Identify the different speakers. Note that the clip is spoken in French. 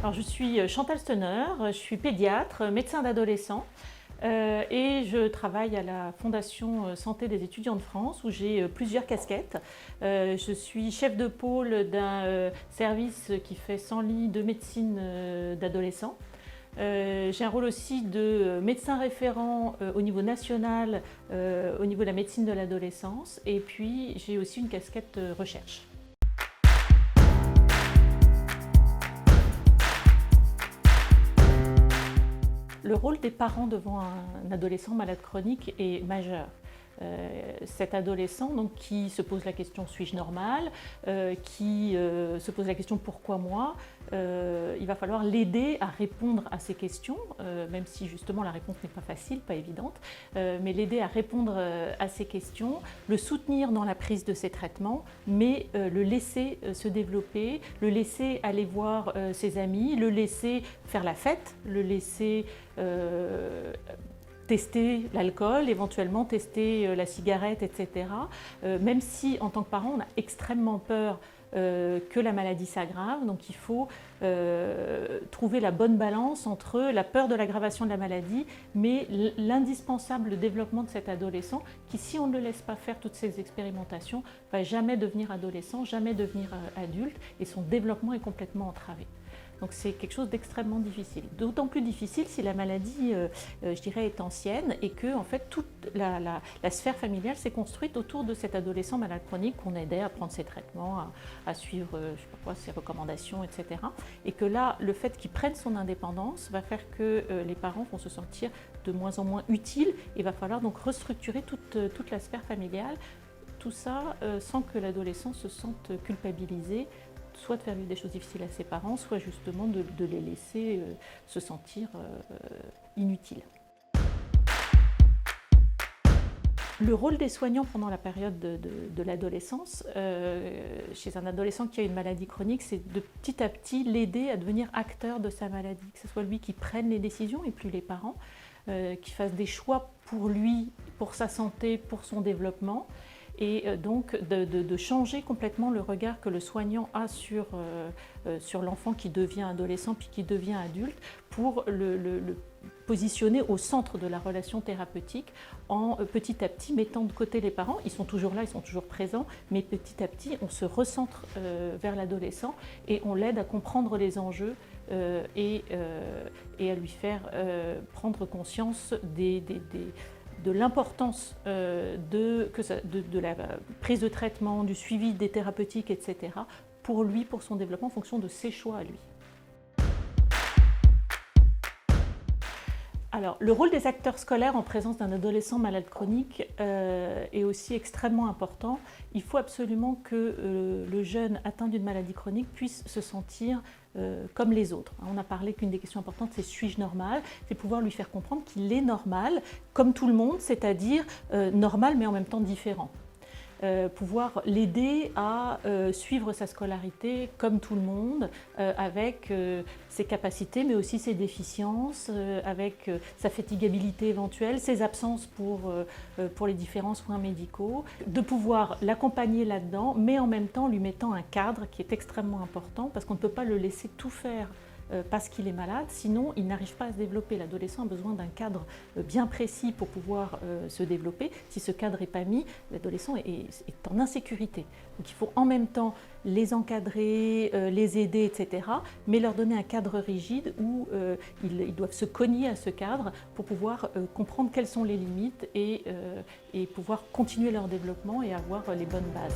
Speaker 1: Alors, je suis Chantal Stener, je suis pédiatre, médecin d'adolescents et je travaille à la Fondation Santé des étudiants de France où j'ai plusieurs casquettes. Je suis chef de pôle d'un service qui fait 100 lits de médecine d'adolescents. J'ai un rôle aussi de médecin référent au niveau national, au niveau de la médecine de l'adolescence, et puis j'ai aussi une casquette recherche. Le rôle des parents devant un adolescent malade chronique est majeur. Cet adolescent donc, qui se pose la question suis-je normal, qui se pose la question pourquoi moi, il va falloir l'aider à répondre à ces questions, même si justement la réponse n'est pas facile, pas évidente, mais l'aider à répondre à ces questions, le soutenir dans la prise de ses traitements, mais le laisser se développer, le laisser aller voir ses amis, le laisser faire la fête, le laisser tester l'alcool, éventuellement tester la cigarette, etc. Même si, en tant que parent, on a extrêmement peur que la maladie s'aggrave. Donc il faut trouver la bonne balance entre la peur de l'aggravation de la maladie, mais l'indispensable développement de cet adolescent qui, si on ne le laisse pas faire toutes ces expérimentations, va jamais devenir adolescent, jamais devenir adulte, et son développement est complètement entravé. Donc c'est quelque chose d'extrêmement difficile. D'autant plus difficile si la maladie, je dirais, est ancienne et que en fait, toute la sphère familiale s'est construite autour de cet adolescent malade chronique qu'on aidait à prendre ses traitements, à suivre je sais pas quoi, ses recommandations, etc. Et que là, le fait qu'il prenne son indépendance va faire que les parents vont se sentir de moins en moins utiles et il va falloir donc restructurer toute la sphère familiale. Tout ça sans que l'adolescent se sente culpabilisé, soit de faire vivre des choses difficiles à ses parents, soit justement de les laisser se sentir inutiles. Le rôle des soignants pendant la période de l'adolescence, chez un adolescent qui a une maladie chronique, c'est de petit à petit l'aider à devenir acteur de sa maladie, que ce soit lui qui prenne les décisions et plus les parents, qui fassent des choix pour lui, pour sa santé, pour son développement. Et donc de changer complètement le regard que le soignant a sur l'enfant qui devient adolescent puis qui devient adulte pour le positionner au centre de la relation thérapeutique en petit à petit mettant de côté les parents. Ils sont toujours là, ils sont toujours présents, mais petit à petit on se recentre vers l'adolescent et on l'aide à comprendre les enjeux et à lui faire prendre conscience de l'importance de la prise de traitement, du suivi des thérapeutiques, etc. pour lui, pour son développement, en fonction de ses choix à lui. Alors, le rôle des acteurs scolaires en présence d'un adolescent malade chronique est aussi extrêmement important. Il faut absolument que le jeune atteint d'une maladie chronique puisse se sentir comme les autres. On a parlé qu'une des questions importantes, c'est suis-je normal ? C'est pouvoir lui faire comprendre qu'il est normal, comme tout le monde, c'est-à-dire normal mais en même temps différent. Pouvoir l'aider à suivre sa scolarité comme tout le monde, avec ses capacités mais aussi ses déficiences, avec sa fatigabilité éventuelle, ses absences pour les différents soins médicaux, de pouvoir l'accompagner là-dedans mais en même temps lui mettant un cadre qui est extrêmement important parce qu'on ne peut pas le laisser tout faire parce qu'il est malade, sinon il n'arrive pas à se développer. L'adolescent a besoin d'un cadre bien précis pour pouvoir se développer. Si ce cadre n'est pas mis, l'adolescent est en insécurité. Donc il faut en même temps les encadrer, les aider, etc., mais leur donner un cadre rigide où ils doivent se cogner à ce cadre pour pouvoir comprendre quelles sont les limites et pouvoir continuer leur développement et avoir les bonnes bases.